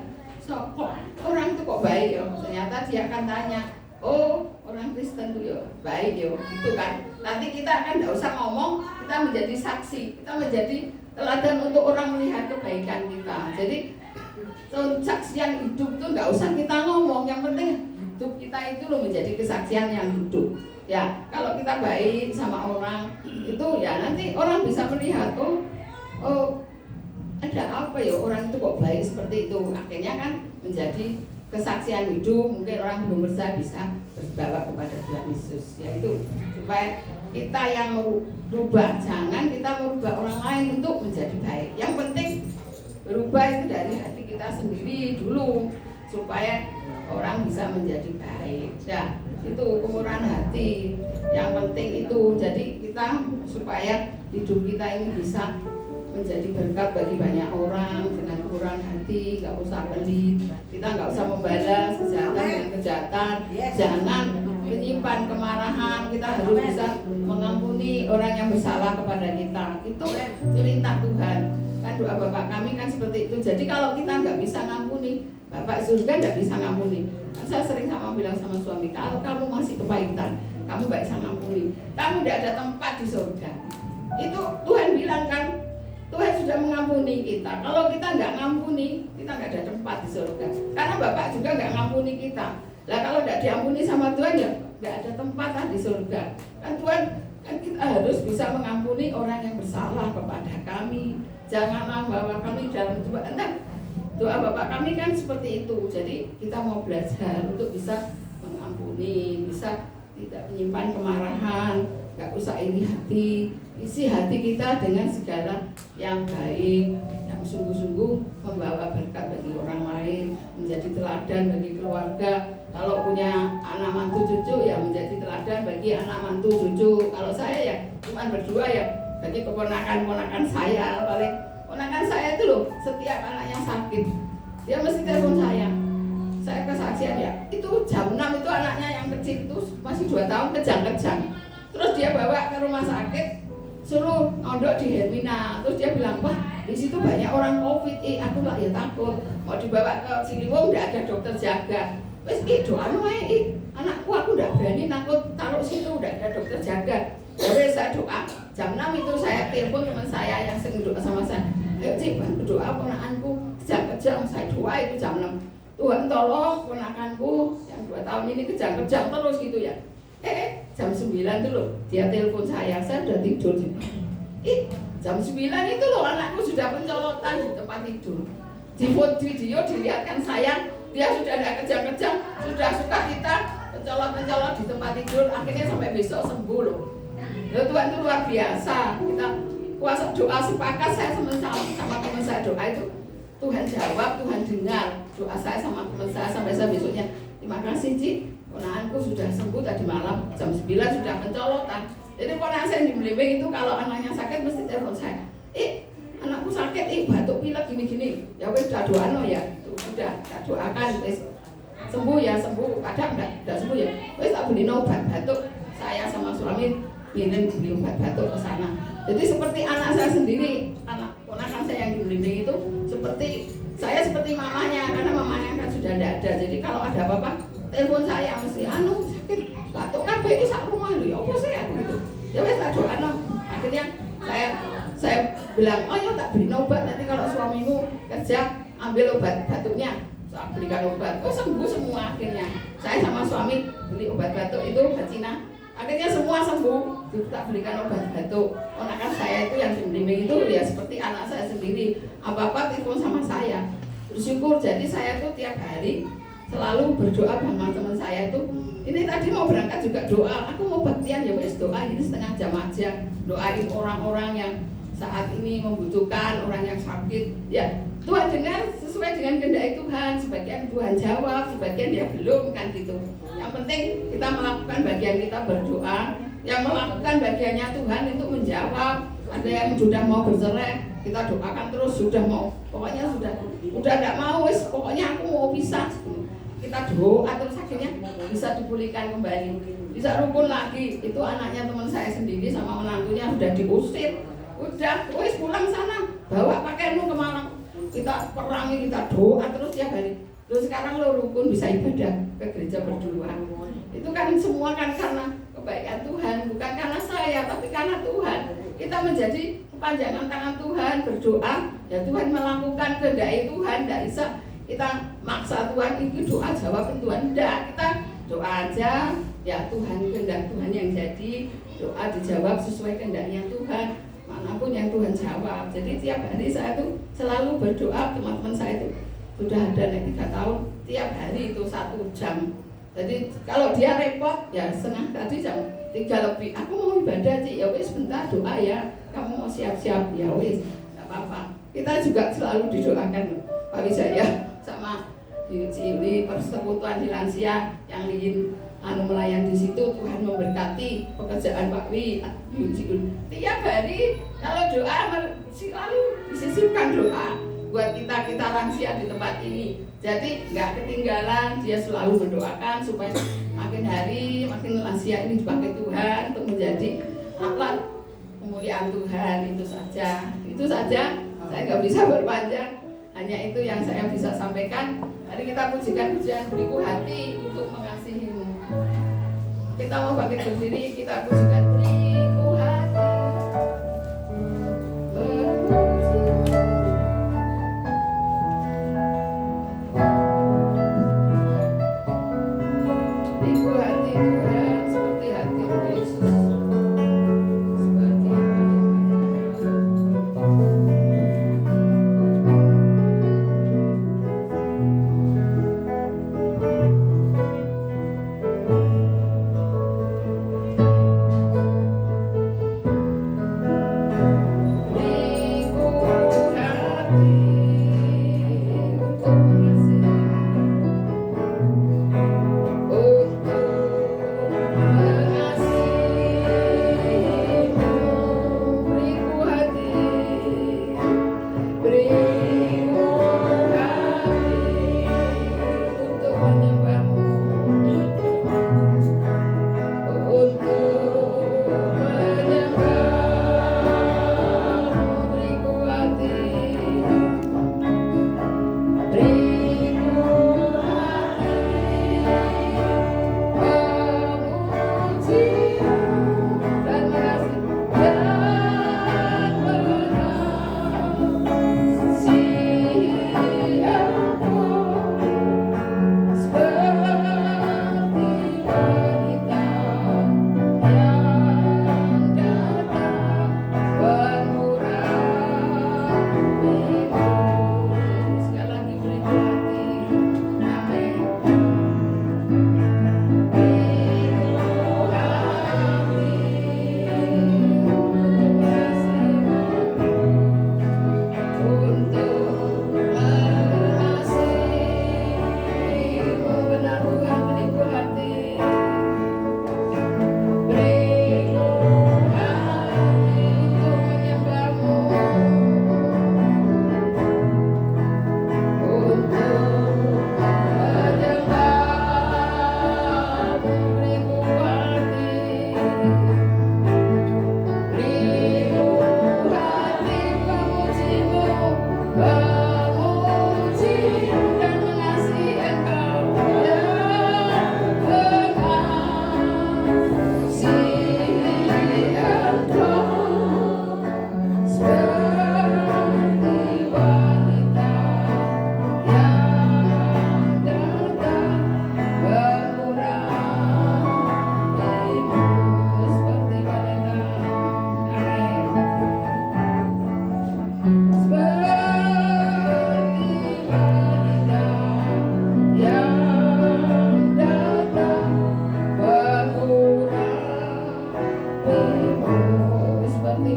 kok orang itu kok baik ya. Ternyata dia akan tanya, oh orang Kristen itu ya baik ya, gitu kan. Nanti kita akan nggak usah ngomong, kita menjadi saksi, kita menjadi teladan untuk orang melihat kebaikan kita. Jadi kesaksian hidup itu nggak usah kita ngomong, yang penting hidup kita itu loh menjadi kesaksian yang hidup. Ya kalau kita baik sama orang itu ya nanti orang bisa melihat, oh ada apa ya orang itu kok baik seperti itu. Akhirnya kan menjadi kesaksian hidup. Mungkin orang belum percaya bisa berbawa kepada Tuhan Yesus, yaitu supaya kita yang merubah, jangan kita merubah orang lain untuk menjadi baik. Yang penting berubah itu dari hati kita sendiri dulu supaya orang bisa menjadi baik. Ya itu kemurahan hati yang penting itu. Jadi kita supaya hidup kita ini bisa menjadi berkat bagi banyak orang dengan kemurahan hati, nggak usah pelit, kita nggak usah membalas kejahatan dengan kejahatan, jangan menyimpan kemarahan, kita harus bisa mengampuni orang yang bersalah kepada kita. Itu perintah Tuhan. Kan doa Bapak kami kan seperti itu. Jadi kalau kita nggak bisa ngampuni, Bapak surga nggak bisa ngampuni. Saya sering bilang sama suami, kalau kamu masih kepahitan, kamu nggak bisa ngampuni, kamu tidak ada tempat di surga. Itu Tuhan bilang kan. Tuhan sudah mengampuni kita. Kalau kita nggak ngampuni, kita nggak ada tempat di surga. Karena Bapak juga nggak ngampuni kita. Lah kalau nggak diampuni sama Tuhan ya nggak ada tempat lah di surga. Kan Tuhan kan kita harus bisa mengampuni orang yang bersalah kepada kami. Janganlah bawa kami dalam cobaan. Nah, doa Bapak kami kan seperti itu. Jadi kita mau belajar untuk bisa mengampuni, bisa tidak menyimpan kemarahan, nggak usah iri hati. Isi hati kita dengan segala yang baik, yang sungguh-sungguh membawa berkat bagi orang lain, menjadi teladan bagi keluarga. Kalau punya anak mantu cucu ya menjadi teladan bagi anak mantu cucu. Kalau saya ya cuma berdua ya bagi keponakan-keponakan saya. Paling ponakan saya itu loh, setiap anaknya sakit dia mesti telepon saya. Saya kesaksian ya, itu jam 6 itu anaknya yang kecil itu masih 2 tahun kejang-kejang. Terus dia bawa ke rumah sakit, suruh ngondok di Hermina. Terus dia bilang, wah di situ banyak orang COVID. Aku lah ya takut. Mau dibawa ke Ciliwung udah ada dokter jaga. Wes doa anakku aku udah berani takut taruh situ udah ada dokter jaga. Jadi saya doa. Jam 6 itu saya telepon teman saya yang sering doa sama saya. Ayo Cik, bantu doa ponakanku kejang-kejang. Saya doa itu jam 6. Tuhan tolong ponakanku yang 2 tahun ini kejang-kejang terus gitu ya. Jam 9 itu loh dia telepon saya udah tidur. Jam 9 itu loh anakku sudah pencolotan di tempat tidur. Di video dilihatkan saya, dia sudah ada kejang-kejang, sudah suka kita pencolot-pencolot di tempat tidur, akhirnya sampai besok sembuh loh. Tuhan itu luar biasa. Kita kuasa doa sepakat, saya sama teman saya doa itu Tuhan jawab, Tuhan dengar doa saya sama teman saya sampai saya besoknya. Terima kasih Cik, ponakanku sudah sembuh tadi malam jam 9 sudah pencolotan. Jadi ponakan saya di Blimbing itu kalau anaknya sakit mesti telepon saya. Anakku sakit, batuk pilek gini-gini. Ya wes sudah doa ya, sudah doakan wes sembuh ya sembuh. Kadang enggak sembuh ya, wes tak beli obat batuk. Saya sama suami ingin beli obat batuk ke sana. Jadi seperti anak saya sendiri, anak ponakan saya yang di Blimbing itu seperti saya seperti mamanya, karena mamanya kan sudah ada. Jadi kalau ada apa-apa, telepon saya mesti sakit batuk kan itu sak rumah lho. Ya apa sih aku gitu. Ya wes tak doano. Akhirnya saya bilang, oh ya tak beli obat, nanti kalau suamimu kerja ambil obat batuknya, saya belikan obat. Oh sembuh semua akhirnya. Saya sama suami beli obat batuk itu ke Cina. Akhirnya semua sembuh, tak belikan obat batuk. Ponakan saya itu yang bimbing itu ya seperti anak saya sendiri. Apa-apa telepon sama saya. Bersyukur, jadi saya tuh tiap hari selalu berdoa sama teman saya itu. Ini tadi mau berangkat juga doa. Aku mau baktian ya wes doa ini setengah jam aja. Doain orang-orang yang saat ini membutuhkan, orang yang sakit. Ya Tuhan dengar sesuai dengan kehendak Tuhan. Sebagian Tuhan jawab, sebagian dia belum kan gitu. Yang penting kita melakukan bagian kita berdoa. Yang melakukan bagiannya Tuhan untuk menjawab. Ada yang sudah mau bercerai, kita doakan terus. Sudah mau, pokoknya sudah tidak mau wes. Pokoknya aku mau pisah. Kita doa terus akhirnya bisa dipulihkan kembali, bisa rukun lagi. Itu anaknya teman saya sendiri sama menantunya sudah diusir, udah wis pulang sana, bawa pakaianmu ke Malang, kita perangi, kita doa terus tiap hari. Terus sekarang lo rukun bisa ibadah ke gereja berdua. Itu kan semua kan karena kebaikan Tuhan, bukan karena saya tapi karena Tuhan. Kita menjadi kepanjangan tangan Tuhan, berdoa ya Tuhan melakukan kehendak Tuhan. Tidak bisa kita maksa Tuhan, itu doa jawab Tuhan. Tidak, kita doa aja ya Tuhan, kehendak Tuhan yang jadi. Doa dijawab sesuai kehendaknya Tuhan, manapun yang Tuhan jawab. Jadi tiap hari saya tuh selalu berdoa. Teman-teman saya itu sudah ada 3 tahun, tiap hari itu 1 jam. Jadi kalau dia repot ya setengah tadi jam 3 lebih, aku mau ibadah Cik, ya wis bentar doa ya, kamu mau siap-siap ya wis, gak apa-apa. Kita juga selalu didoakan Pak Wijaya sama di persekutuan di lansia yang ingin melayan di situ. Tuhan memberkati pekerjaan Pak Wi. Tiap hari kalau doa selalu disisipkan doa buat kita lansia di tempat ini. Jadi nggak ketinggalan, dia selalu mendoakan supaya makin hari makin lansia ini dipakai Tuhan untuk menjadi alat kemuliaan Tuhan. Itu saja. Saya nggak bisa berpanjang. Hanya itu yang saya bisa sampaikan. Mari kita pujikan pujian beriku hati untuk mengasihimu. Kita mau bangkit berdiri, kita pujikan beriku hati. Beriku hati Tuhan seperti hatimu Yesus.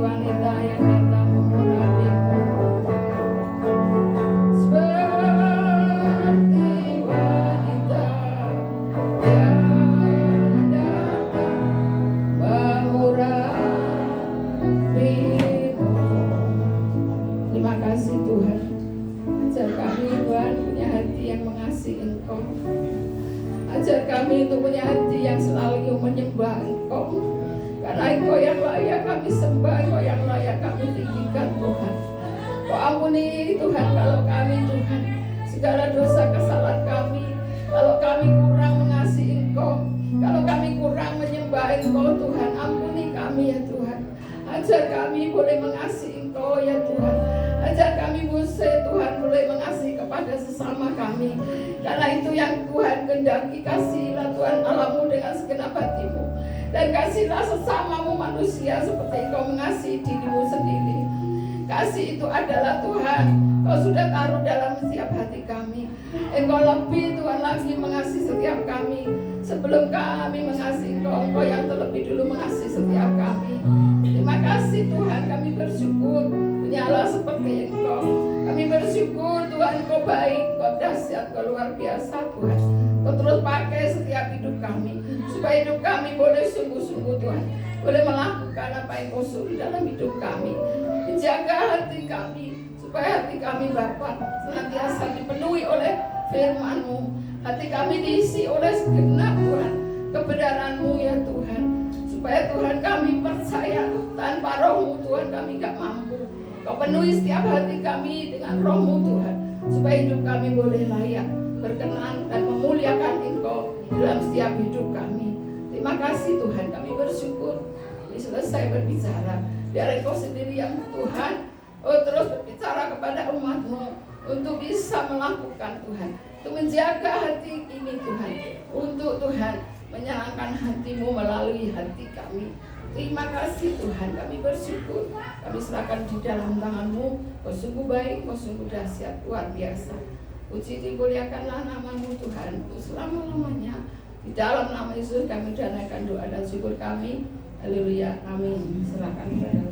wanita yang datang mengurapiku. Seperti wanita yang datang mengurapiku. Terima kasih Tuhan. Ajar kami Tuhan punya hati yang mengasihi Engkau. Ajar kami untuk punya hati yang selalu menyembah Engkau. Karena Engkau yang layak kami sembah, Engkau yang layak kami tinggikan Tuhan. Kau ampuni Tuhan kalau kami Tuhan segala dosa kesalahan kami, kalau kami kurang mengasihi Engkau, kalau kami kurang menyembah Engkau Tuhan, ampuni kami ya Tuhan. Ajar kami boleh mengasihi Engkau ya Tuhan. Ajar kami Tuhan boleh mengasihi kepada sesama kami. Karena itu yang Tuhan kehendaki, kasihilah Tuhan Allahmu dengan segenap hatimu, dan kasihlah sesamamu manusia seperti Engkau mengasihi dirimu sendiri. Kasih itu adalah Tuhan, Kau sudah taruh dalam setiap hati kami. Engkau lebih Tuhan lagi mengasihi setiap kami. Sebelum kami mengasihi Engkau, Engkau yang terlebih dulu mengasihi setiap kami. Terima kasih Tuhan, kami bersyukur punya Allah seperti Engkau. Kami bersyukur Tuhan, Engkau baik, Engkau dahsyat, Engkau luar biasa Tuhan. Kau terus pakai setiap hidup kami, supaya hidup kami boleh sungguh-sungguh Tuhan, boleh melakukan apa yang Kau suruh dalam hidup kami. Menjaga hati kami, supaya hati kami Bapa senantiasa dipenuhi oleh firman-Mu. Hati kami diisi oleh segenap Tuhan kebenaran-Mu ya Tuhan. Supaya Tuhan kami percaya tanpa Roh-Mu Tuhan kami gak mampu. Kau penuhi setiap hati kami dengan Roh-Mu Tuhan, supaya hidup kami boleh layak, berkenan dan memuliakan Engkau dalam setiap hidup kami. Terima kasih Tuhan, kami bersyukur. Ini selesai berbicara, biar Engkau sendiri yang Tuhan terus berbicara kepada umat-Mu untuk bisa melakukan Tuhan, untuk menjaga hati ini Tuhan, untuk Tuhan menyenangkan hati-Mu melalui hati kami. Terima kasih Tuhan, kami bersyukur. Kami serahkan di dalam tangan-Mu. Kau sungguh baik, Kau sungguh dahsyat, luar biasa. Puji dimuliakanlah nama-Mu Tuhan untuk selama-lamanya. Di dalam nama Yesus kami danakan doa dan syukur kami. Haleluya, amin. Serahkan kepada